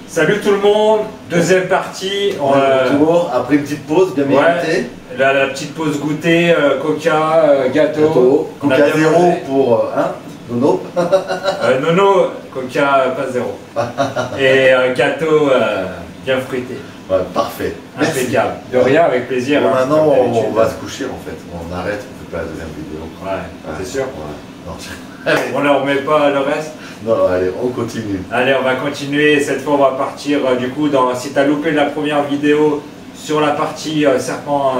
Salut tout le monde, deuxième partie. Retour, après une petite pause bien méritée. La petite pause goûter, coca, gâteau. Coca zéro pour Nono. Nono, coca pas zéro. Et gâteau bien fruité. Ouais, parfait. Impeccable. De rien, avec plaisir. Bon, hein, maintenant on va se coucher en fait. On arrête, on fait pas la deuxième vidéo. Ouais, c'est sûr. Ouais. Non, On ne remet pas le reste. non, allez, on continue. Allez, on va continuer. Cette fois, on va partir du coup dans. Si tu as loupé la première vidéo sur la partie serpent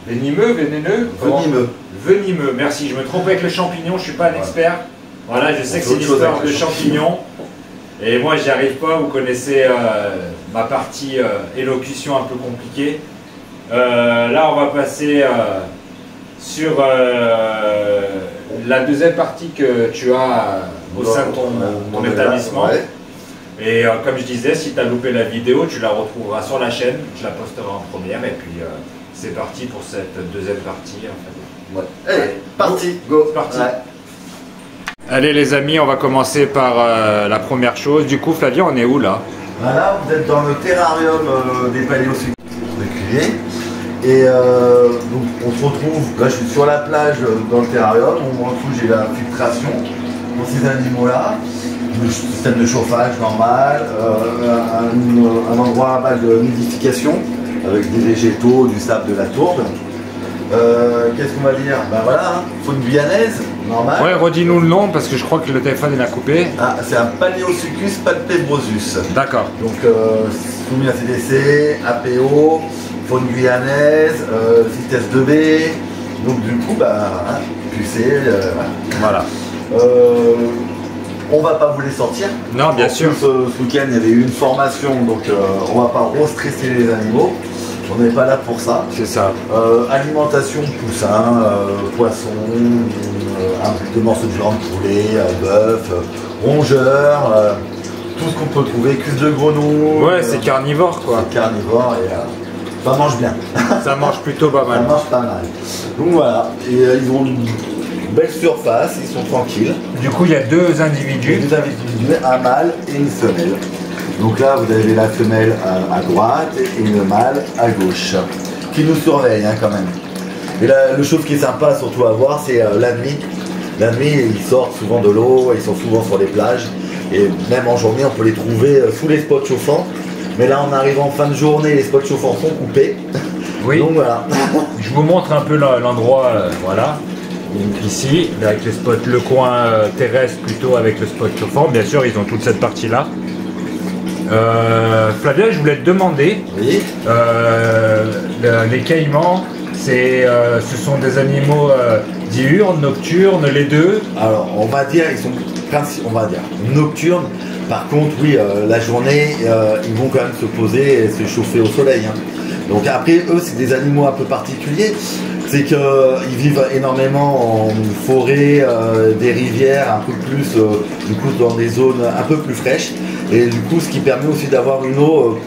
venimeux, venimeux, merci. Je me trompe avec le champignon, je suis pas un expert. Voilà, je sais que c'est une histoire de champignons. Et moi, j'y arrive pas. Vous connaissez ma partie élocution un peu compliquée. Là, on va passer sur la deuxième partie que tu as au sein de ton établissement. Ouais. Et comme je disais, si tu as loupé la vidéo, tu la retrouveras sur la chaîne. Je la posterai en première. Et puis, c'est parti pour cette deuxième partie. En fait. Ouais. Allez, parti, go. C'est parti. Ouais. Allez les amis, on va commencer par la première chose. Du coup, Flavien, on est où là? Là, vous êtes dans le terrarium des paléosucres réguliers. Et donc, on se retrouve, là je suis sur la plage dans le terrarium, on retrouve, j'ai la filtration pour ces animaux-là, le système de chauffage normal, un endroit à base de nidification avec des végétaux, du sable, de la tourbe. Qu'est-ce qu'on va dire? Ben voilà, hein, faune guyanaise, normal. Ouais, redis-nous le nom parce que je crois que le téléphone il a coupé. Ah, c'est un Paléosuchus palpebrosus. D'accord. Donc soumis à CDC, APO, faune guyanaise, vitesse 2B. Donc du coup, bah, hein, pucé, voilà. On va pas vous les sortir. Non, bien sûr. Ce week-end, il y avait eu une formation, donc on va pas restresser les animaux. On n'est pas là pour ça. C'est ça. Alimentation poussin, poisson, un peu de morceaux de viande, poulet, bœuf, rongeur, tout ce qu'on peut trouver, cuisse de grenouille. Ouais, c'est carnivore quoi. C'est carnivore et ça mange bien. Ça mange plutôt pas mal. Ça mange pas mal. Donc voilà, et ils ont une belle surface, ils sont tranquilles. Du coup, il y a deux individus. Deux individus, un mâle et une femelle. Donc là, vous avez la femelle à droite et le mâle à gauche, qui nous surveille hein, quand même. Et là, le chose qui est sympa surtout à voir, c'est la nuit. La nuit, ils sortent souvent de l'eau, ils sont souvent sur les plages. Et même en journée, on peut les trouver sous les spots chauffants. Mais là, en arrivant en fin de journée, les spots chauffants sont coupés. Oui. Donc voilà. Je vous montre un peu l'endroit, voilà. Donc ici, avec les spots, le coin terrestre plutôt avec le spot chauffant. Bien sûr, ils ont toute cette partie-là. Flavien, je voulais te demander, oui. Les caïmans, ce sont des animaux diurnes, nocturnes, les deux? Alors, on va dire, ils sont nocturnes. Par contre, oui, la journée, ils vont quand même se poser et se chauffer au soleil. Hein. Donc après, eux, c'est des animaux un peu particuliers. C'est qu'ils vivent énormément en forêt, des rivières, un peu plus, du coup, dans des zones un peu plus fraîches. Et du coup, ce qui permet aussi d'avoir une eau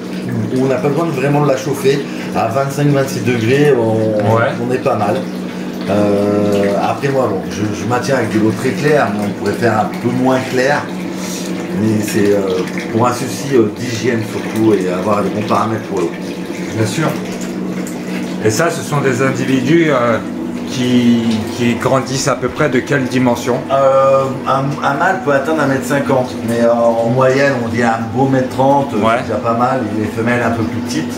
où on n'a pas besoin de vraiment de la chauffer. À 25-26 degrés, on est pas mal. Après, moi, bon, je maintiens avec de l'eau très claire, mais on pourrait faire un peu moins clair. Mais c'est pour un souci d'hygiène surtout et avoir les bons paramètres pour l'eau. Bien sûr. Et ça, ce sont des individus qui grandissent à peu près de quelle dimension? Un mâle peut atteindre 1m50, mais en moyenne, on dit un beau 1m30, c'est déjà pas mal, et les femelles un peu plus petites.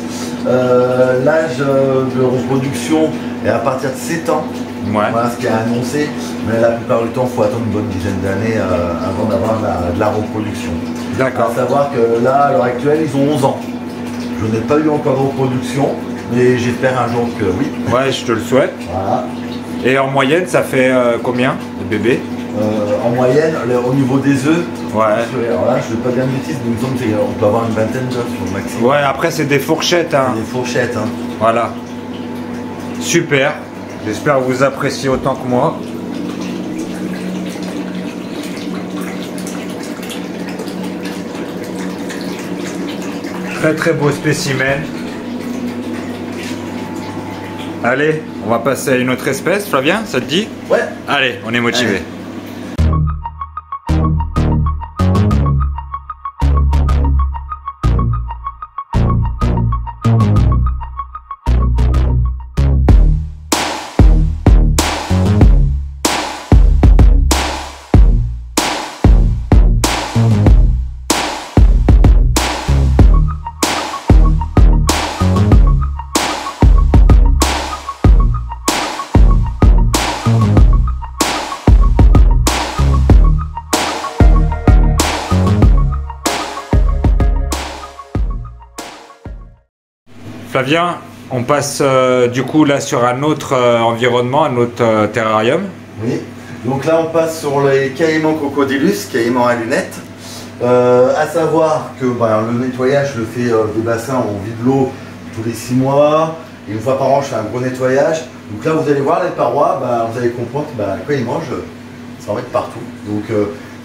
L'âge de reproduction est à partir de 7 ans. Ouais. Voilà ce qui est annoncé, mais la plupart du temps, il faut attendre une bonne dizaine d'années avant d'avoir de la reproduction. D'accord. À savoir que là, à l'heure actuelle, ils ont 11 ans. Je n'ai pas eu encore de reproduction, mais j'espère un jour que oui. Ouais, je te le souhaite. Voilà. Et en moyenne, ça fait combien de bébés? En moyenne, au niveau des œufs, ouais. Alors là, je ne vais pas dire de bêtises, mais il me semble qu'on peut avoir une vingtaine d'œufs sur le maximum. Ouais, après, c'est des fourchettes. Hein. Des fourchettes. Hein. Voilà. Super. J'espère que vous appréciez autant que moi. Très très beau spécimen. Allez, on va passer à une autre espèce, Flavien, ça te dit? Ouais. Allez, on est motivé. Allez. Flavien, on passe du coup là sur un autre environnement, un autre terrarium. Oui, donc là on passe sur les Caïmans Crocodilus, Caïmans à lunettes. À savoir que le nettoyage, je le fais des bassins, on vide l'eau tous les 6 mois. Et une fois par an, je fais un gros nettoyage. Donc là, vous allez voir les parois, vous allez comprendre que quand ils mangent, ça en met partout. Donc,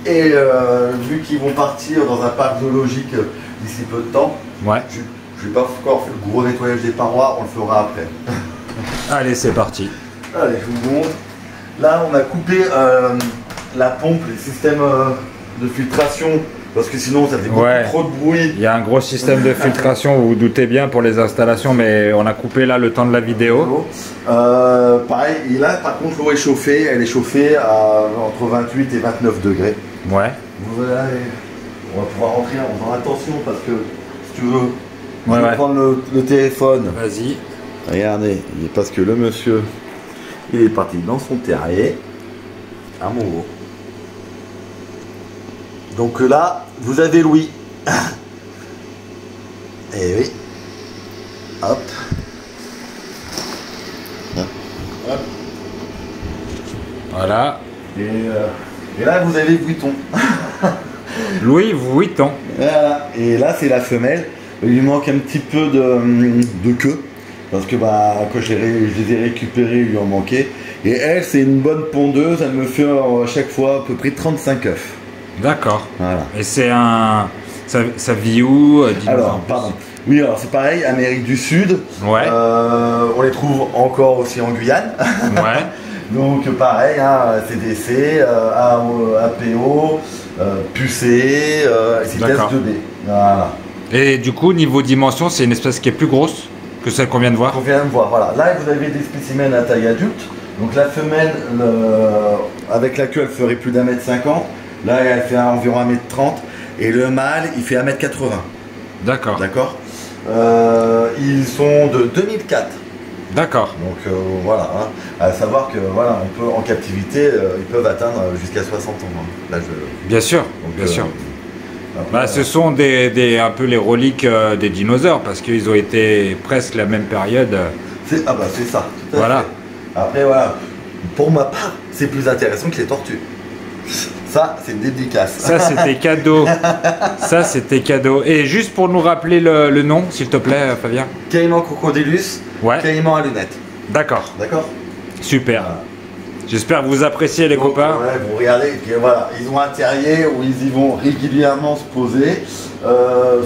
vu qu'ils vont partir dans un parc zoologique d'ici peu de temps, ouais. Je n'ai pas encore fait le gros nettoyage des parois, on le fera après. Allez, c'est parti. Allez, je vous montre. Là, on a coupé la pompe, les systèmes de filtration, parce que sinon, ça fait beaucoup trop de bruit. Il y a un gros système de filtration, vous vous doutez bien, pour les installations, mais on a coupé là le temps de la vidéo. Pareil, et là, par contre, l'eau est chauffée, elle est chauffée à entre 28 et 29 degrés. Ouais. Vous allez, on va pouvoir rentrer en faisant attention, parce que, si tu veux, je vais prendre le téléphone. Vas-y. Regardez, parce que le monsieur, il est parti dans son terrier. À mon gros. Donc là, vous avez Louis. Et oui. Hop. Hop. Voilà. Et là, vous avez Vuitton. Louis Vuitton. Voilà. Et là, c'est la femelle. Il lui manque un petit peu de queue. Parce que quand je les ai récupérés, il lui en manquait. Et elle, c'est une bonne pondeuse. Elle me fait à chaque fois à peu près 35 œufs. D'accord. Voilà. Et c'est un... Ça vit où? Alors, pardon. Oui, alors c'est pareil, Amérique du Sud. Ouais. On les trouve encore aussi en Guyane. Ouais. Donc pareil, CDC, APO, pucé, CITES 2B. Voilà. Et du coup, niveau dimension, c'est une espèce qui est plus grosse que celle qu'on vient de voir. Qu'on vient de voir, voilà. Là, vous avez des spécimens à taille adulte. Donc la femelle, avec la queue, elle ferait plus d'1,50 m. Là, elle fait environ 1,30 m. Et le mâle, il fait 1,80 m. D'accord. D'accord. Ils sont de 2004. D'accord. Donc voilà, à savoir que voilà, on peut en captivité, ils peuvent atteindre jusqu'à 60 ans. Là, bien sûr, donc, bien sûr. Après, ce sont un peu les reliques des dinosaures parce qu'ils ont été presque la même période. C'est ça. Voilà. Fait. Après voilà, pour ma part, c'est plus intéressant que les tortues. Ça, c'est une dédicace. Ça, c'était cadeau. Ça, c'était cadeau. Et juste pour nous rappeler le nom, s'il te plaît, Fabien. Caïman Crocodilus, Caïman à lunettes. D'accord. D'accord. Super. Voilà. J'espère que vous appréciez les copains. Ouais, vous regardez, et puis voilà, ils ont un terrier où ils y vont régulièrement se poser.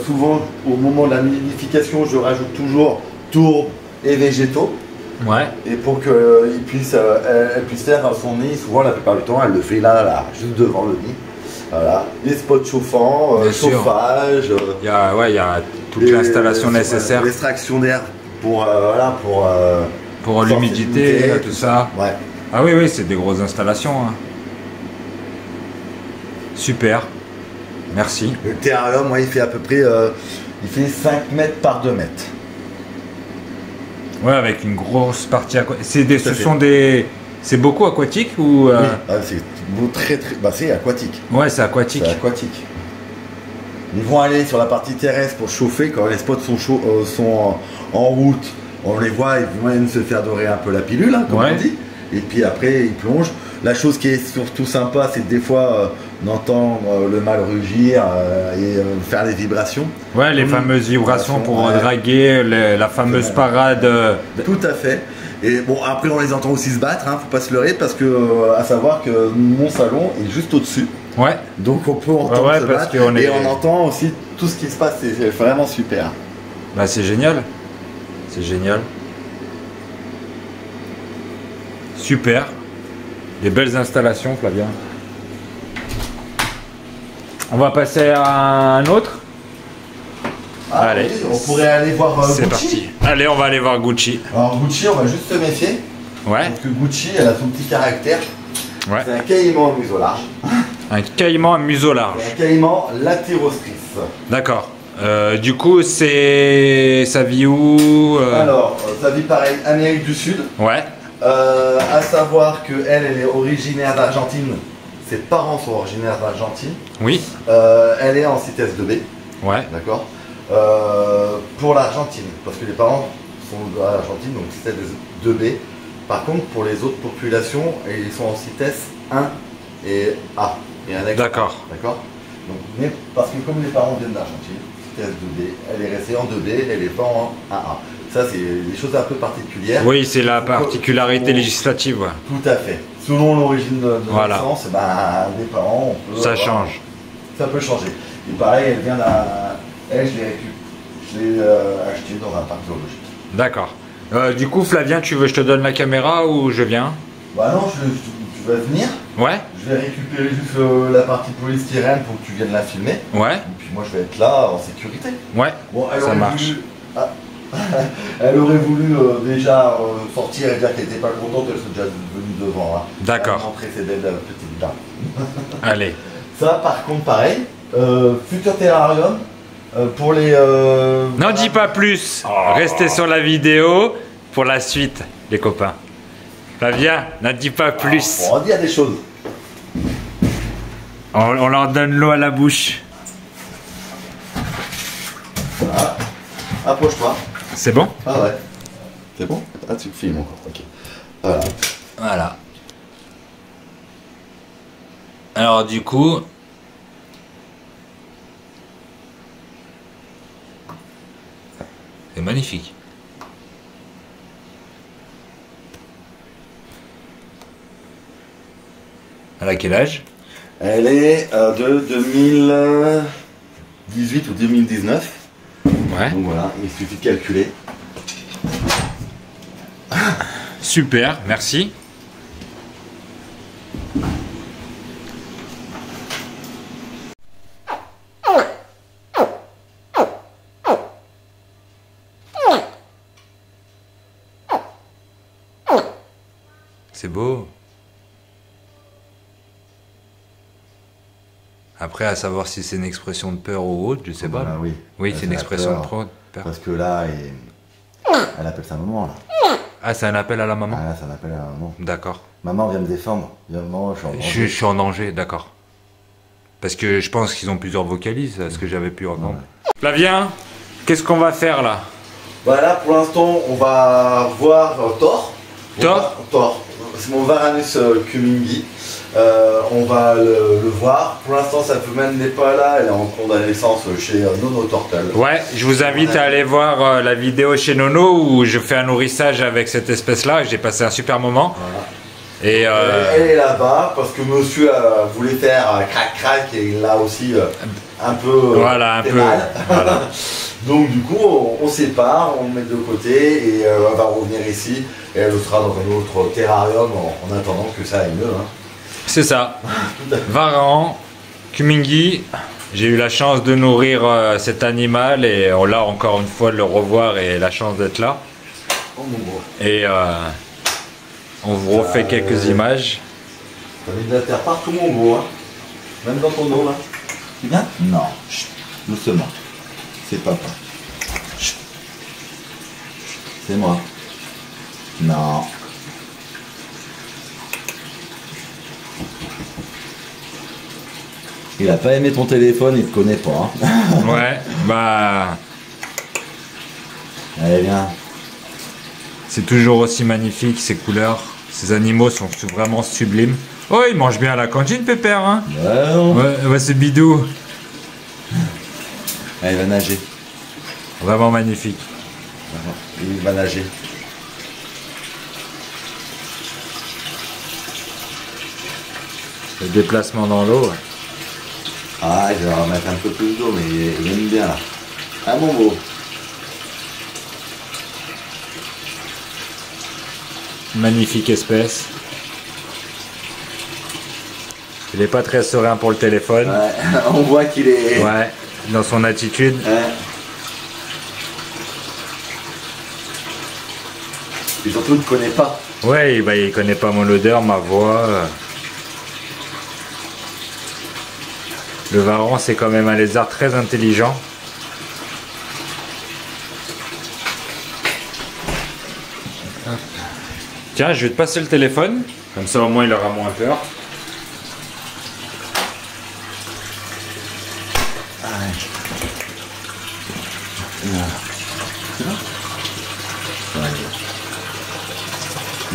Souvent, au moment de la nidification, je rajoute toujours tourbe et végétaux. Ouais. Et pour qu'elle puisse faire son nid, souvent la plupart du temps, elle le fait là, juste devant le nid. Voilà. Les spots chauffants, chauffage. Il y a toute l'installation nécessaire. L'extraction d'air pour l'humidité, tout ça. Ouais. Ah oui, c'est des grosses installations. Hein. Super. Merci. Le terrarium, il fait à peu près 5 mètres par 2 mètres. Ouais, avec une grosse partie aquatique. C'est beaucoup aquatique ou Oui, c'est aquatique. Ouais, c'est aquatique. C'est aquatique. Ils vont aller sur la partie terrestre pour chauffer quand les spots sont en route. On les voit, ils vont se faire dorer un peu la pilule, comme on dit. Et puis après, ils plongent. La chose qui est surtout sympa, c'est que des fois, on entend le mâle rugir et faire des vibrations. Ouais, les fameuses vibrations pour draguer, la fameuse parade. Tout à fait. Et bon, après, on les entend aussi se battre, faut pas se leurrer, parce que, à savoir que mon salon est juste au-dessus. Ouais. Donc on peut entendre se battre. Et on entend aussi tout ce qui se passe, c'est vraiment super. Bah, c'est génial. C'est génial. Super. Des belles installations, Flavien. On va passer à un autre. Allez. Oui, on pourrait aller voir Gucci. C'est parti. Allez, on va aller voir Gucci. Alors Gucci, on va juste se méfier. Ouais. Parce que Gucci, elle a son petit caractère. Ouais. C'est un caïman à museau large. Un caïman à museau large. Et un caïman latérostris. D'accord. Du coup, ça vit où Alors, ça vit pareil, Amérique du Sud. Ouais. À savoir qu'elle est originaire d'Argentine. Ses parents sont originaires d'Argentine. Oui. Elle est en CITES 2B. Ouais. D'accord. Pour l'Argentine, parce que les parents sont à l'Argentine, donc CITES 2B. Par contre, pour les autres populations, ils sont en CITES 1 et A. D'accord. D'accord. Donc, mais parce que comme les parents viennent d'Argentine, CITES 2B, elle est restée en 2B, elle n'est pas en 1A. Ça, c'est des choses un peu particulières. Oui, c'est la particularité législative. Ouais. Tout à fait. Selon l'origine de naissance, ben, des parents, on peut... Ça change. Ça peut changer. Et pareil, elle vient d'un... Elle, je l'ai achetée dans un parc zoologique. D'accord. Du coup, Flavien, tu veux que je te donne la caméra ou je viens? Bah non, tu vas venir. Ouais. Je vais récupérer juste la partie polystyrène pour que tu viennes la filmer. Ouais. Et puis moi, je vais être là en sécurité. Ouais, bon, ça marche. Elle aurait voulu déjà sortir et dire qu'elle n'était pas contente, elle serait déjà venue devant. Hein. D'accord. Montrer ses belles petites dents. Allez. Ça, par contre, pareil. Futur terrarium. Pour les... N'en dis pas plus. Restez sur la vidéo pour la suite, les copains. Flavien, n'en dis pas plus. On va dire des choses. On leur donne l'eau à la bouche. Voilà. Approche-toi. C'est bon? Ah ouais. C'est bon? Ah, tu filmes encore. Ok. Voilà. Voilà. Alors du coup... C'est magnifique. Elle a quel âge? Elle est de 2018 ou 2019. Ouais. Donc voilà, il suffit de calculer. Super, merci. C'est beau. Après, à savoir si c'est une expression de peur ou autre, je sais pas. Ah, oui, Oui, c'est une expression de peur. Parce que là, elle appelle sa maman là. Ah, c'est un appel à la maman? Ah, c'est un appel à la maman. D'accord. Maman, viens me défendre. Maman, je suis en danger. Je suis en danger, d'accord. Parce que je pense qu'ils ont plusieurs vocalises, à ce que j'avais pu entendre. Ouais. Flavien, qu'est-ce qu'on va faire là? Voilà, pour l'instant, on va voir Thor. Thor. C'est mon Varanus Cumingi. On va le voir. Pour l'instant, sa femelle n'est pas là. Elle est en convalescence chez Nono Tortel. Ouais, je vous invite à aller voir la vidéo chez Nono où je fais un nourrissage avec cette espèce-là. J'ai passé un super moment. Voilà. Et elle est là-bas parce que monsieur voulait faire crac-crac et il l'a aussi un peu voilà, un peu mal. Voilà. Donc du coup, on sépare, on le met de côté et elle va revenir ici et elle sera dans un autre terrarium en attendant que ça aille mieux. Hein. C'est ça. Varan, Cumingi, j'ai eu la chance de nourrir cet animal et là encore une fois de le revoir et la chance d'être là. Oh mon gros. Et on vous refait quelques images. T'as mis de la terre partout mon gros, hein. Même dans ton eau là. C'est bien? Non, chut, doucement. C'est papa. Chut. C'est moi. Non. Il a pas aimé ton téléphone, il te connaît pas. Hein. Ouais, bah... Allez, viens. C'est toujours aussi magnifique, ces couleurs. Ces animaux sont vraiment sublimes. Oh, il mange bien à la cantine, Pépère, hein? Ouais, non. Ouais, c'est bidou. Allez, il va nager. Vraiment magnifique. Il va nager. Le déplacement dans l'eau. Ouais. Ah, je vais remettre un peu plus d'eau, mais il aime bien là. Ah, mon beau. Magnifique espèce. Il n'est pas très serein pour le téléphone. Ouais, on voit qu'il est... Ouais, dans son attitude. Ouais. Et surtout, il ne connaît pas. Ouais, bah, il connaît pas mon odeur, ma voix. Le varan, c'est quand même un lézard très intelligent. Tiens, je vais te passer le téléphone. Comme ça, au moins, il aura moins peur.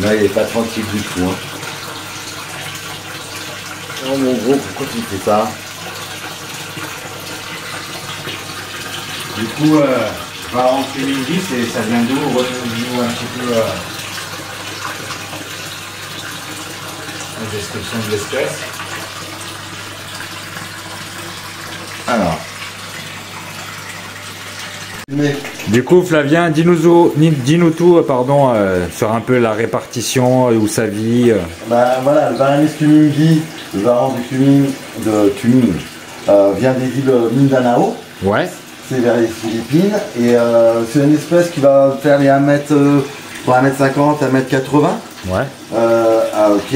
Là, il est pas tranquille du tout. Hein. Oh mon gros, pourquoi tu fais ça? Du coup, Valorant Streaming 10, ça vient d'où? Redonne-nous un petit peu la description de l'espèce. Alors. Du coup, Flavien, dis-nous tout pardon, sur un peu la répartition, où ça vit. Bah voilà, le Varanus tumingi, le Varan du tuning vient des îles Mindanao. Ouais. C'est vers les Philippines et c'est une espèce qui va faire les 1m50, 1m80. Ouais. Ok,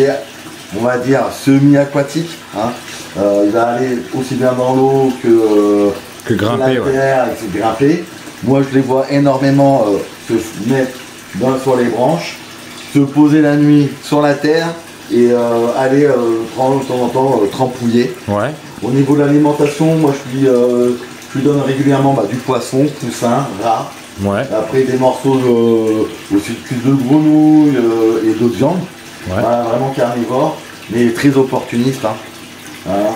on va dire semi-aquatique. Hein. Il va aller aussi bien dans l'eau que grimper, la terre et se grimper. Moi je les vois énormément se mettre sur les branches, se poser la nuit sur la terre et aller prendre de temps en temps trempouiller. Ouais. Au niveau de l'alimentation, moi je lui donne régulièrement du poisson, poussin, rat. Ouais. Après des morceaux aussi de cuisse de grenouille et d'autres viandes. Ouais. Voilà, vraiment carnivore, mais très opportuniste. Hein. Voilà.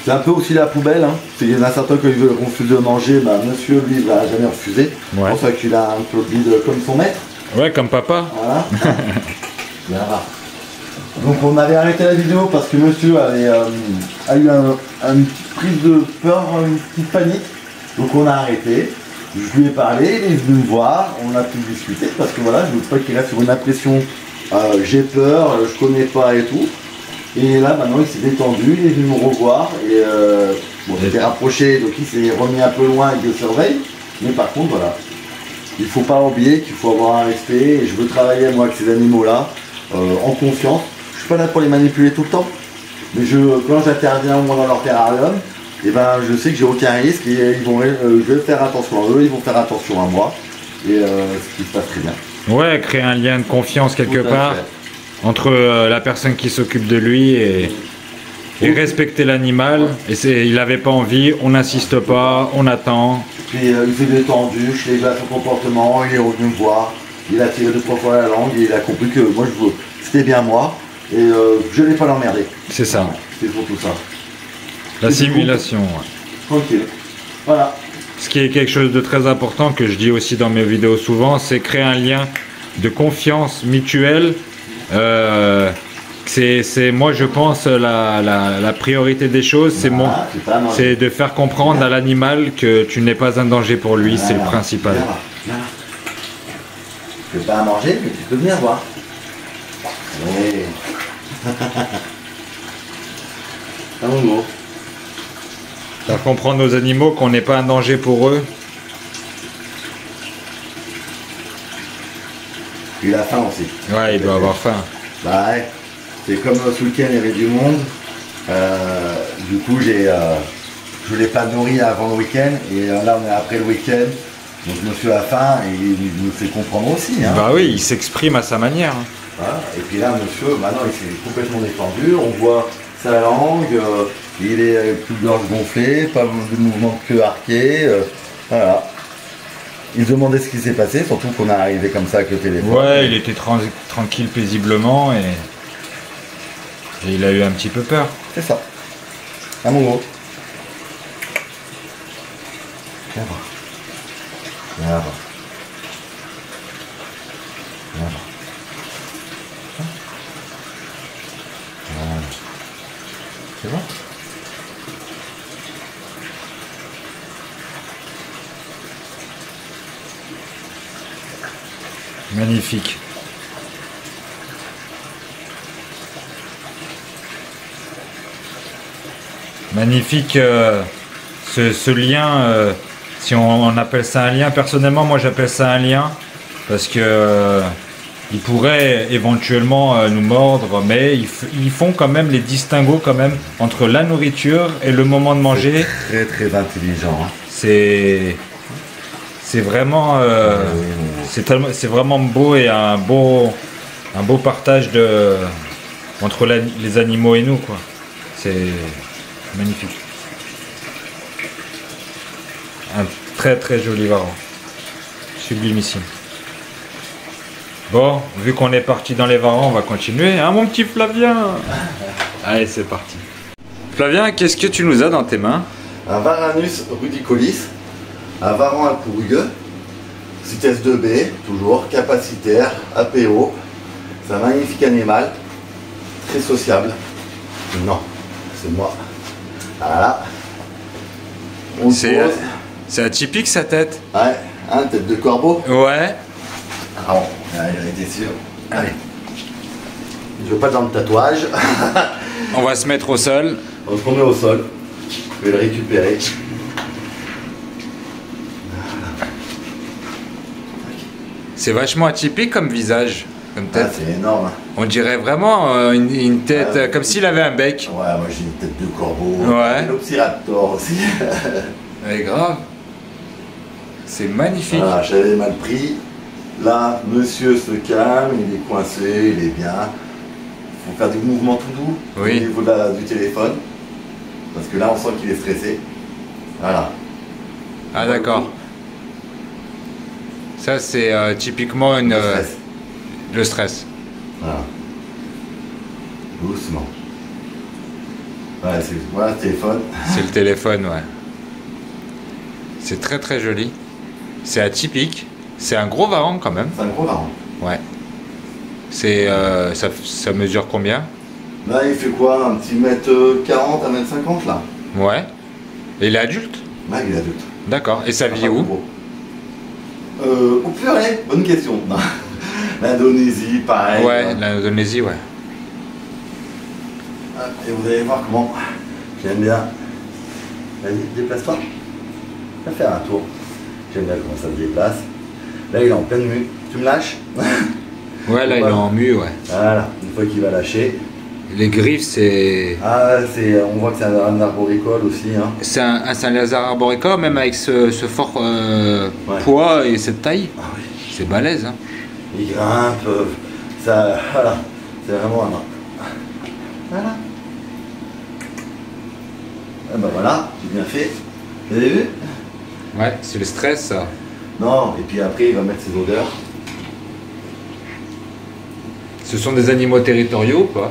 C'est un peu aussi la poubelle. Hein. Il y en a certains qui veulent refuser de manger, monsieur lui il va jamais refuser. Ouais. C'est pour ça qu'il a un peu le bide comme son maître. Ouais, comme papa. Voilà. Voilà. Donc on avait arrêté la vidéo parce que monsieur a eu une prise de peur, une petite panique. Donc on a arrêté. Je lui ai parlé, il est venu me voir, on a pu discuter parce que voilà, je ne veux pas qu'il reste sur une impression j'ai peur, je connais pas et tout. Et là maintenant il s'est détendu, il est venu me revoir et bon, j'étais rapproché, donc il s'est remis un peu loin avec des surveilles. Mais par contre voilà, il ne faut pas oublier qu'il faut avoir un respect et je veux travailler moi avec ces animaux là en confiance. Je suis pas là pour les manipuler tout le temps, mais quand j'interviens au moins dans leur terrarium, et je sais que j'ai aucun risque et je vais faire attention à eux, ils vont faire attention à moi et ce qui se passe très bien. Ouais, créer un lien de confiance quelque part entre la personne qui s'occupe de lui et respecter l'animal. Ouais. Et il n'avait pas envie, on n'insiste pas, on attend. Puis il s'est détendu, je l'ai vu à son comportement, il est revenu me voir, il a tiré 2-3 fois la langue et il a compris que moi c'était bien moi et je n'allais pas l'emmerder. C'est ça. C'est surtout ça. La simulation. Ouais. Tranquille. Voilà. Ce qui est quelque chose de très important que je dis aussi dans mes vidéos souvent, c'est créer un lien de confiance mutuelle. C'est moi je pense la priorité des choses, c'est de faire comprendre à l'animal que tu n'es pas un danger pour lui, c'est le principal. Tu ne peux pas à manger, mais tu peux venir voir. Oui. Ah mon gros. Faire comprendre aux animaux qu'on n'est pas un danger pour eux. Il a faim aussi. Ouais, il doit avoir faim. Bah ouais. C'est comme ce week-end il y avait du monde. Du coup je ne l'ai pas nourri avant le week-end. Et là on est après le week-end. Donc monsieur a faim et il nous fait comprendre aussi. Hein. Bah oui, il s'exprime à sa manière. Voilà. Et puis là monsieur, maintenant il s'est complètement détendu. On voit sa langue. Il est plus de gorge gonflée, pas de mouvement de queue arqué, voilà. Il se demandait ce qui s'est passé, surtout qu'on est arrivé comme ça avec le téléphone. Ouais, il était tranquille paisiblement et il a eu un petit peu peur. C'est ça. Ah mon gros. Viens voir. Viens voir. Viens voir. Voilà. C'est bon ? Magnifique. Magnifique ce lien, si on appelle ça un lien, personnellement moi j'appelle ça un lien parce que ils pourraient éventuellement nous mordre, mais ils font quand même les distinguos quand même entre la nourriture et le moment de manger. Très très intelligent. Hein. C'est vraiment c'est vraiment beau et un beau partage entre les animaux et nous quoi. C'est magnifique. Un très très joli varan. Sublimissime. Bon, vu qu'on est parti dans les varans, on va continuer, hein mon petit Flavien? Allez, c'est parti. Flavien, qu'est-ce que tu nous as dans tes mains? Un Varanus rudicolis, un varan à pourrugueux, vitesse 2B, toujours, capacitaire, APO. C'est un magnifique animal, très sociable. Non, c'est moi. Voilà. C'est atypique sa tête. Ouais, hein, tête de corbeau. Ouais. Ah bon, il était sûr. Allez. Je veux pas dans le tatouage. On va se mettre au sol. On se met au sol. Je vais le récupérer. C'est vachement atypique comme visage, comme tête. Ah, c'est énorme. On dirait vraiment une tête comme s'il avait un bec. Ouais, moi j'ai une tête de corbeau. Ouais. L'Opsiraptor aussi. Mais grave. C'est magnifique. Voilà, j'avais mal pris. Là, monsieur se calme, il est coincé, il est bien. Il faut faire des mouvements tout doux au niveau du téléphone. Parce que là, on sent qu'il est stressé. Voilà. Ah d'accord. Ça, c'est typiquement le stress. Voilà. Doucement. Voilà le téléphone. C'est le téléphone, ouais. C'est très très joli. C'est atypique. C'est un gros varan quand même. C'est un gros varan. Ouais. C'est ça mesure combien? Là, il fait quoi? Un petit mètre 40 à mètre 50 là. Ouais. Et il est adulte? Ouais, il est adulte. D'accord. Et ça vit où? Au purée, bonne question. L'Indonésie, pareil. Ouais, l'Indonésie, ouais. Et vous allez voir comment j'aime bien. Vas-y, déplace-toi. Va faire un tour. J'aime bien comment ça se déplace. Là, il est en pleine mue. Tu me lâches? Ouais, là, il est en mue, ouais. Voilà, une fois qu'il va lâcher. Les griffes, c'est... Ah, on voit que c'est un arboricole aussi. Hein. C'est un lézard arboricole, même avec ce fort poids et cette taille. Ah oui. C'est balèze. Hein. Il grimpe. Ça, voilà. C'est vraiment un... Voilà. Ah bah voilà, j'ai bien fait. Vous avez vu? Ouais, c'est le stress, ça. Non, et puis après, il va mettre ses odeurs. Ce sont des animaux territoriaux ou pas?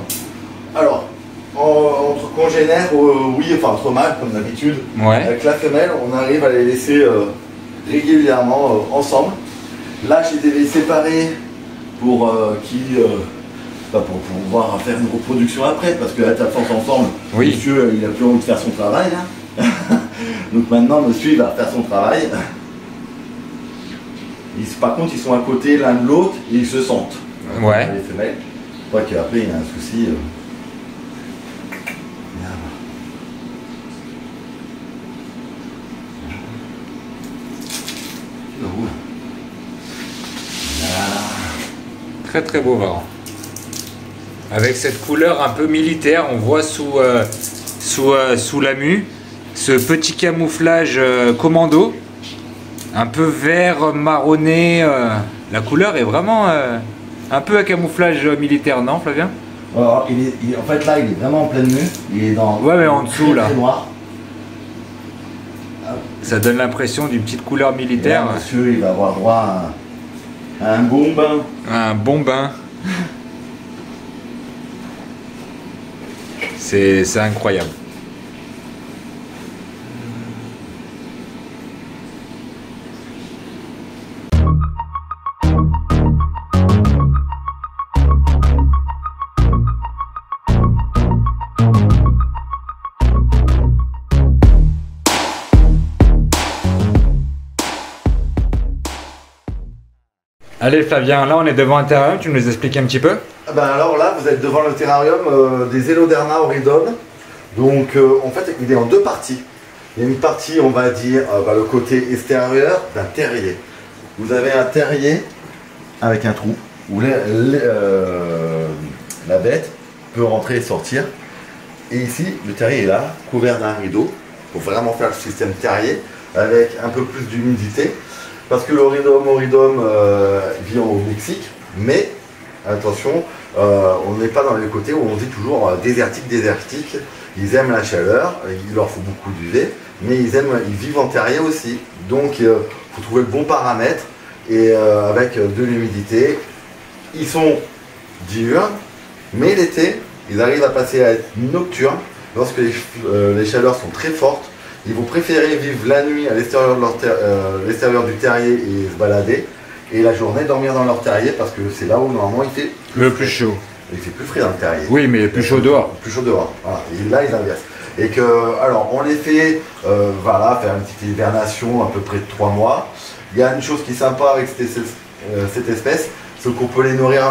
Alors, entre congénères, oui, enfin entre mâles comme d'habitude. Ouais. Avec la femelle, on arrive à les laisser régulièrement ensemble. Là, j'ai les séparés pour pour pouvoir faire une reproduction après, parce que là, ta force ensemble, oui. Monsieur, il a plus envie de faire son travail. Hein. Donc maintenant, monsieur, il va faire son travail. Par contre, ils sont à côté l'un de l'autre et ils se sentent. Ouais. Les femelles. Je crois qu'après, il y a un souci. Très très beau varan. Avec cette couleur un peu militaire, on voit sous la mue ce petit camouflage commando, un peu vert marronné. La couleur est vraiment un peu un camouflage militaire, non Flavien? Alors, en fait là, il est vraiment en pleine mue. Il est dans. Ouais, mais en dessous là. Très noir. Ça donne l'impression d'une petite couleur militaire. Là, monsieur, il va avoir droit à un bon bain. Un bon bain. C'est incroyable. Allez Flavien, là on est devant un terrarium, tu nous expliques un petit peu? Ben alors là, vous êtes devant le terrarium des Eloderna Oridum. Donc en fait, il est en deux parties. Il y a une partie, on va dire, le côté extérieur d'un terrier. Vous avez un terrier avec un trou où la bête peut rentrer et sortir. Et ici, le terrier est là, couvert d'un rideau, pour vraiment faire le système terrier, avec un peu plus d'humidité. Parce que l'Oridum vit au Mexique, mais attention, on n'est pas dans les côtés où on dit toujours désertique. Ils aiment la chaleur, il leur faut beaucoup d'UV, mais ils vivent en terrier aussi. Donc il faut trouver le bon paramètre et avec de l'humidité ils sont diurnes, mais l'été, ils arrivent à passer à être nocturnes. Lorsque les chaleurs sont très fortes, ils vont préférer vivre la nuit à l'extérieur du terrier et se balader, et la journée dormir dans leur terrier parce que c'est là où normalement il fait plus chaud. Il fait plus frais dans le terrier. Oui, mais plus chaud dehors. Plus chaud dehors. Voilà. Et là, ils inversent. Et que, alors, on les fait, voilà, faire une petite hibernation à peu près de 3 mois. Il y a une chose qui est sympa avec cette espèce, c'est qu'on peut les nourrir,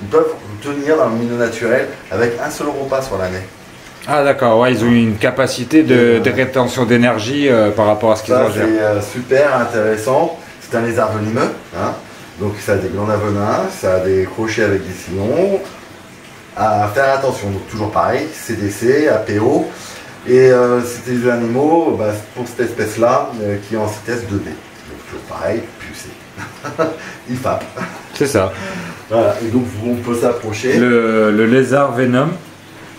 ils peuvent tenir dans le milieu naturel avec un seul repas sur l'année. Ah d'accord, ouais, ils ont une capacité de rétention d'énergie par rapport à ce qu'ils ingèrent. C'est super intéressant. C'est un lézard venimeux, hein. Donc ça a des glandes à venin, ça a des crochets avec des sillons. À faire attention, donc toujours pareil, CDC, APO. Et c'est des animaux, bah, pour cette espèce-là, qui est en CTS 2D. Donc toujours pareil, pucé. Il fappe. C'est ça. Voilà, et donc on peut s'approcher. Le lézard Venom.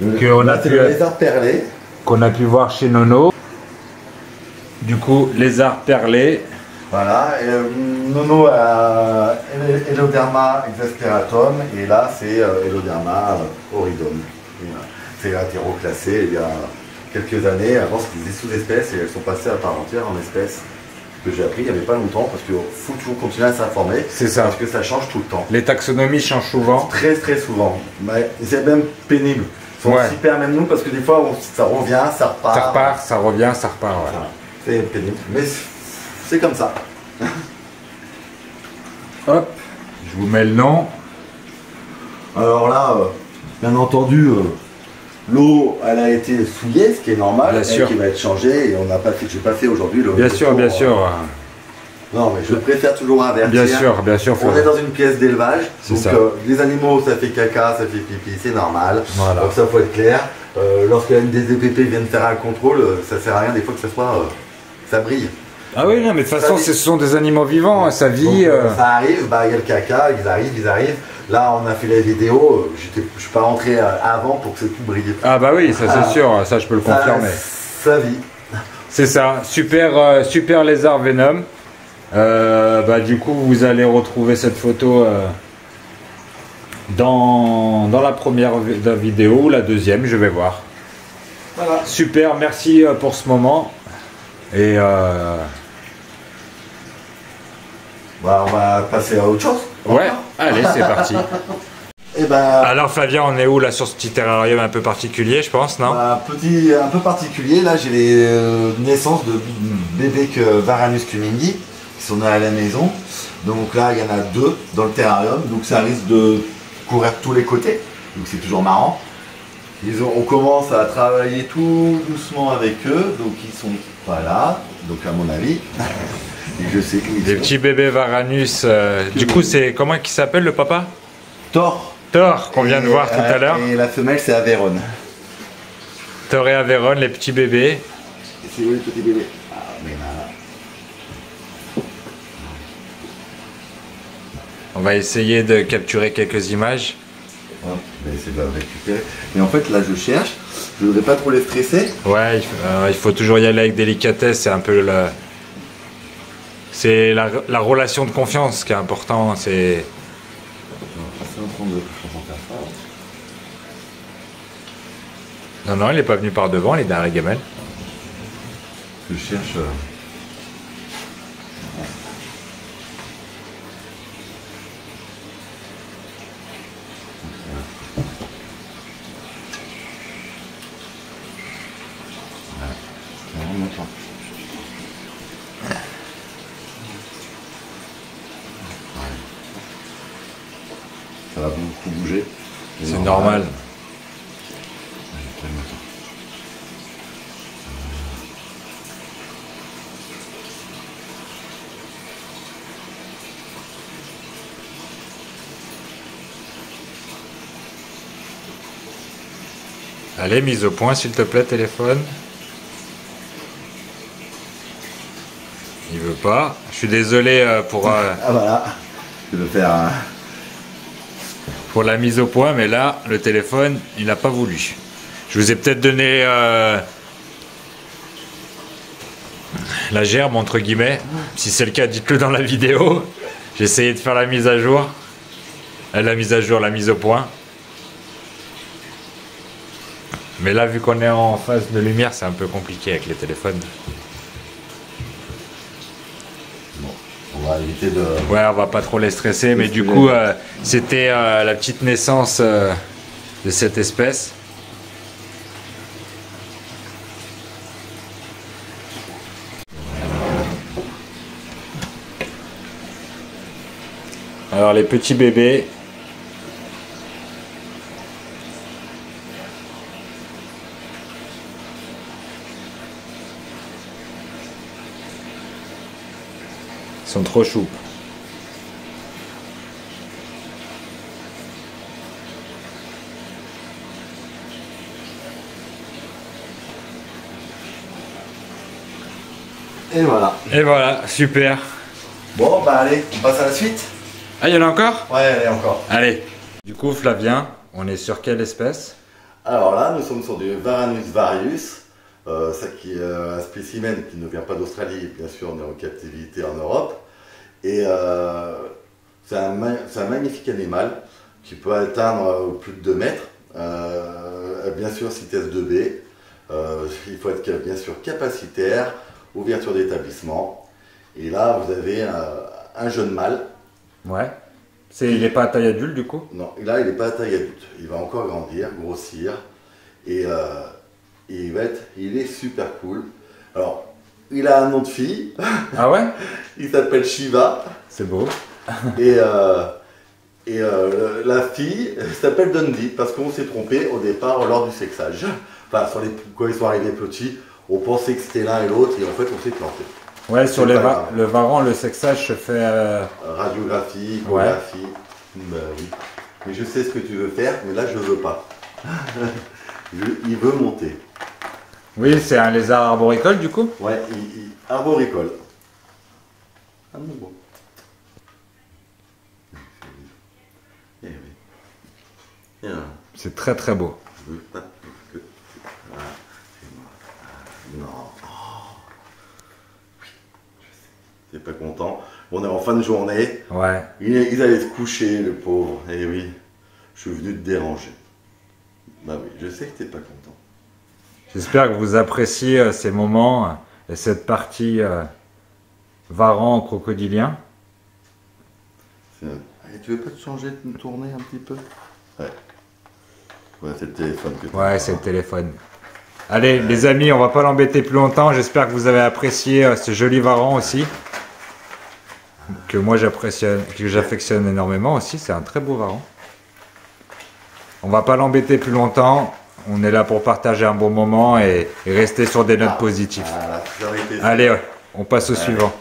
C'est le lézard perlé. Qu'on a pu voir chez Nono. Du coup, lézard perlé. Voilà, Nono a Eloderma exasperatum et là c'est Eloderma horridum. C'est hétéroclassé il y a quelques années. Avant c'était des sous-espèces et elles sont passées à part entière en espèces. Que j'ai appris il n'y avait pas longtemps parce qu'il faut toujours continuer à s'informer. C'est ça. Parce que ça change tout le temps. Les taxonomies changent souvent. Très souvent. Mais c'est même pénible. On s'y perd même nous parce que des fois ça revient, ça repart. Ça repart, ça revient, ça repart. Ouais. C'est pénible. Mais c'est comme ça. Hop, je vous mets le nom. Alors là, bien entendu, l'eau, elle a été souillée, ce qui est normal, bien sûr. Qui va être changée, et on n'a pas fait, j'ai pas fait aujourd'hui le. Bien sûr, bien sûr. Non, mais je préfère toujours avertir. Bien sûr. On est dans une pièce d'élevage, donc ça. Les animaux, ça fait caca, ça fait pipi, c'est normal. Voilà. Donc ça faut être clair. Lorsque des EPP viennent faire un contrôle, ça sert à rien des fois que ça soit, ça brille. Ah oui, non, mais de toute façon, ce sont des animaux vivants, ça vit. Donc, ça arrive, bah, il y a le caca, ils arrivent. Là, on a fait la vidéo, je ne suis pas rentré avant pour que tout brille. Ah bah oui, ça c'est sûr, ça je peux le confirmer. Ça vit. C'est ça, super lézard Venom. Bah, du coup, vous allez retrouver cette photo dans la première vidéo ou la deuxième, je vais voir. Voilà. Super, merci pour ce moment. Et bah, on va passer à autre chose. Ouais, allez, c'est parti. Et ben, alors Flavien, on est où là sur ce petit terrarium un peu particulier, je pense, non? Un peu particulier. Là, j'ai les naissances de bébés Varanus cumingi qui sont nés à la maison. Donc là, il y en a 2 dans le terrarium. Donc ça risque de courir de tous les côtés. Donc c'est toujours marrant. On commence à travailler tout doucement avec eux. Donc ils sont pas là. Donc à mon avis, et je sais qu'ils les petits bébés Varanus. Du coup, c'est comment il s'appelle le papa? Thor. Thor, qu'on vient de voir tout à l'heure. Et la femelle, c'est Aveyron. Thor et Aveyron, les petits bébés. Et c'est où les petits bébés? Ah, mais là. On va essayer de capturer quelques images. On va essayer de la récupérer. Mais en fait, là, je cherche. Je ne voudrais pas trop les stresser. Ouais, il faut toujours y aller avec délicatesse. C'est un peu le... C'est la relation de confiance qui est important. C'est... Non, il n'est pas venu par devant, il est derrière la gamelle. Je cherche. Ça va beaucoup bouger. C'est normal. Allez, mise au point s'il te plaît, téléphone. Il veut pas. Je suis désolé pour... Ah voilà, je vais faire un... Pour la mise au point, mais là, le téléphone, il n'a pas voulu. Je vous ai peut-être donné la gerbe, entre guillemets. Si c'est le cas, dites-le dans la vidéo. J'ai essayé de faire la mise à jour. La mise à jour, la mise au point. Mais là, vu qu'on est en phase de lumière, c'est un peu compliqué avec les téléphones. Bon, on va éviter de... Ouais, on va pas trop les stresser, mais du coup, c'était la petite naissance de cette espèce. Alors, les petits bébés... sont trop choux. Et voilà. Et voilà, super. Bon, bah allez, on passe à la suite. Ah, il y en a encore? Ouais, allez, encore. Allez. Du coup, Flavien, on est sur quelle espèce? Alors là, nous sommes sur du Varanus varius. Ça qui est un spécimen qui ne vient pas d'Australie, bien sûr, on est en captivité en Europe. Et c'est un magnifique animal qui peut atteindre plus de 2 mètres. Bien sûr, CITES 2B. Il faut être bien sûr capacitaire, ouverture d'établissement. Et là, vous avez un jeune mâle. Ouais. Il n'est pas à taille adulte du coup? Non, là, il n'est pas à taille adulte. Il va encore grandir, grossir. Et il est super cool. Alors, il a un nom de fille. Ah ouais? Il s'appelle Shiva. C'est beau. Et la fille s'appelle Dundee parce qu'on s'est trompé au départ lors du sexage. Enfin, quand ils sont arrivés petits, on pensait que c'était l'un et l'autre et en fait on s'est planté. Ouais, sur le varan, le sexage se fait... radiographie, échographie. Ouais. Bah, oui. Mais je sais ce que tu veux faire, mais là je veux pas. Il veut monter. Oui, c'est un lézard arboricole du coup? Ouais, arboricole. Ah bon, bon. Eh oui. C'est très très beau. Je veux pas que... Non. Oui, je sais. T'es pas content. On est en fin de journée. Ouais. Ils allaient se coucher, le pauvre. Eh oui, je suis venu te déranger. Bah oui, je sais que t'es pas content. J'espère que vous appréciez ces moments et cette partie varan crocodilien. Allez, tu veux pas te changer, de tourner un petit peu? Ouais. Ouais, c'est le téléphone que tu Ouais, c'est le téléphone. Allez, les amis, on va pas l'embêter plus longtemps. J'espère que vous avez apprécié ce joli varan aussi. Que moi j'affectionne énormément aussi. C'est un très beau varan. On va pas l'embêter plus longtemps. On est là pour partager un bon moment et rester sur des notes positives. Allez, ouais, on passe au suivant.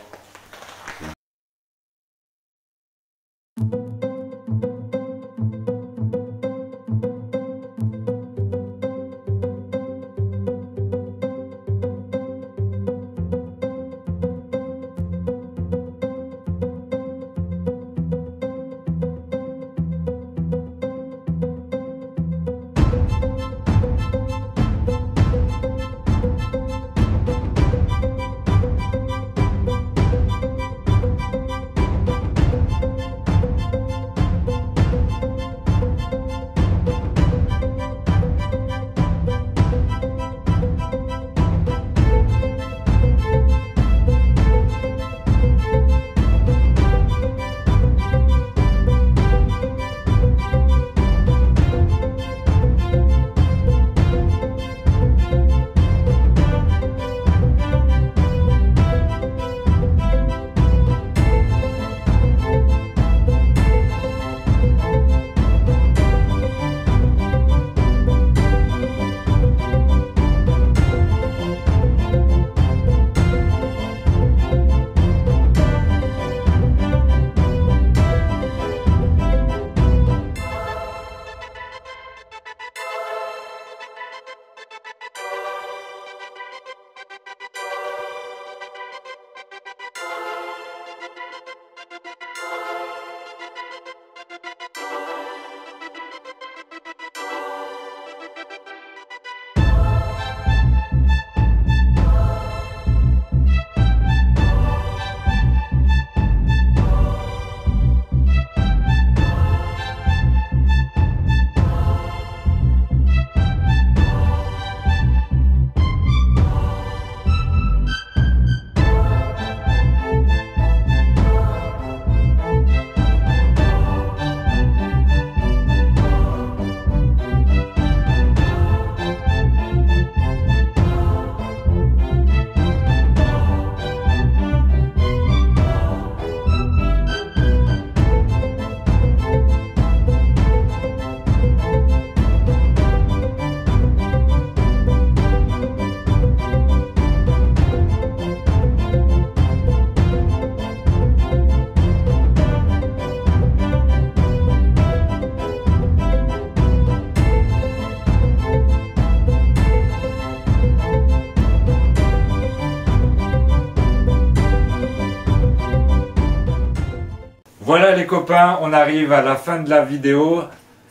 Voilà les copains, on arrive à la fin de la vidéo.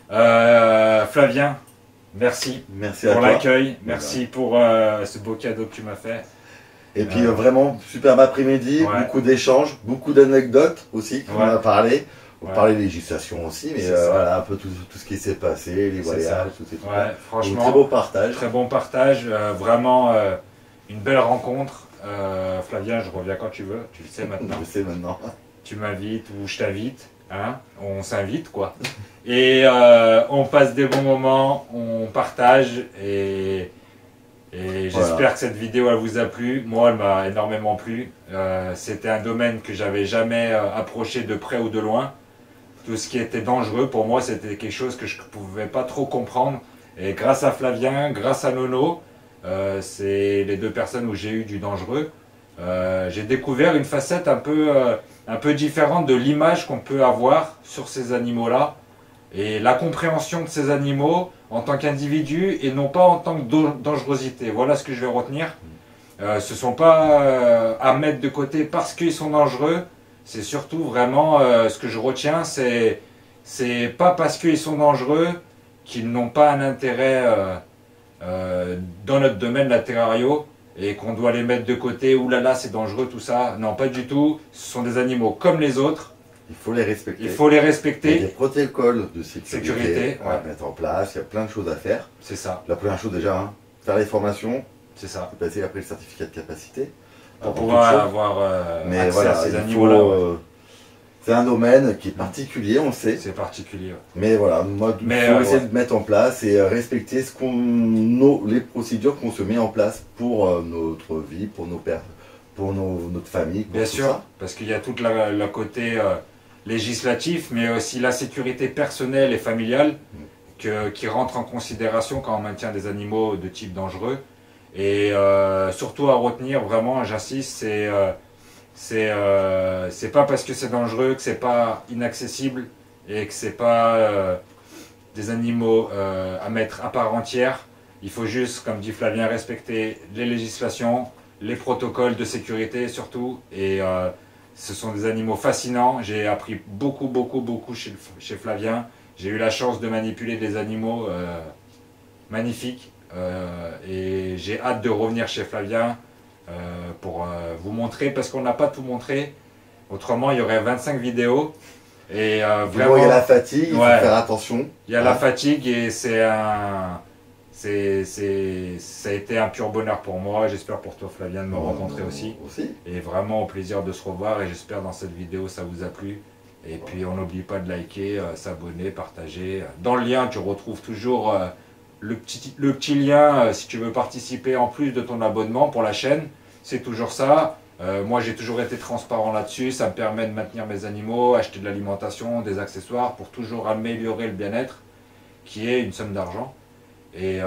Flavien, merci, pour l'accueil, merci pour ce beau cadeau que tu m'as fait. Et puis vraiment, superbe après-midi, beaucoup d'échanges, beaucoup d'anecdotes aussi, on a parlé. On parlait de législation aussi, mais voilà, un peu tout ce qui s'est passé, les voyages, tout ces trucs. Franchement, très beau partage. Très bon partage, vraiment une belle rencontre. Flavien, je reviens quand tu veux, tu le sais maintenant. Je sais maintenant. Tu m'invites ou je t'invite, hein, on s'invite quoi. Et on passe des bons moments, on partage et j'espère que cette vidéo elle vous a plu. Moi elle m'a énormément plu. C'était un domaine que j'avais jamais approché de près ou de loin. Tout ce qui était dangereux pour moi c'était quelque chose que je ne pouvais pas trop comprendre. Et grâce à Flavien, grâce à Nono, c'est les deux personnes où j'ai eu du dangereux. J'ai découvert une facette un peu différente de l'image qu'on peut avoir sur ces animaux-là et la compréhension de ces animaux en tant qu'individu et non pas en tant que dangerosité. Voilà ce que je vais retenir. Ce ne sont pas à mettre de côté parce qu'ils sont dangereux, c'est surtout vraiment ce que je retiens, c'est pas parce qu'ils sont dangereux qu'ils n'ont pas un intérêt dans notre domaine, la terrario, et qu'on doit les mettre de côté, oulala c'est dangereux tout ça. Non, pas du tout, ce sont des animaux comme les autres. Il faut les respecter. Il faut les respecter. Il y a des protocoles de sécurité à mettre en place, il y a plein de choses à faire. C'est ça. La première chose déjà, hein, faire les formations. C'est ça. Passer après le certificat de capacité. Pour pouvoir avoir accès à ces animaux-là. C'est un domaine qui est particulier, on le sait. C'est particulier. Mais voilà, moi, il faut essayer de mettre en place et respecter les procédures qu'on se met en place pour notre vie, pour nos pères, pour notre famille. Bien sûr, parce qu'il y a tout le côté législatif, mais aussi la sécurité personnelle et familiale qui rentre en considération quand on maintient des animaux de type dangereux. Et surtout à retenir, vraiment, j'insiste, c'est pas parce que c'est dangereux que c'est pas inaccessible et que c'est pas des animaux à mettre à part entière. Il faut juste, comme dit Flavien, respecter les législations, les protocoles de sécurité surtout. Et ce sont des animaux fascinants. J'ai appris beaucoup chez Flavien. J'ai eu la chance de manipuler des animaux magnifiques. Et j'ai hâte de revenir chez Flavien pour vous montrer, parce qu'on n'a pas tout montré, autrement il y aurait 25 vidéos et vraiment il y a la fatigue, il faut faire attention. Il y a la fatigue et ça a été un pur bonheur pour moi, j'espère pour toi Flavien de me rencontrer aussi. Et vraiment au plaisir de se revoir, et j'espère dans cette vidéo ça vous a plu. Et puis on n'oublie pas de liker, s'abonner, partager. Dans le lien tu retrouves toujours le petit lien si tu veux participer en plus de ton abonnement pour la chaîne. C'est toujours ça. Moi j'ai toujours été transparent là-dessus. Ça me permet de maintenir mes animaux, acheter de l'alimentation, des accessoires pour toujours améliorer le bien-être, qui est une somme d'argent. Et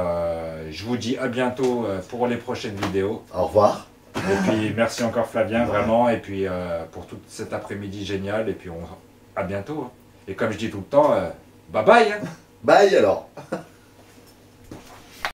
je vous dis à bientôt pour les prochaines vidéos. Au revoir. Et puis merci encore Flavien, vraiment. Et puis pour tout cet après-midi génial. Et puis à bientôt. Et comme je dis tout le temps, bye bye. Bye alors.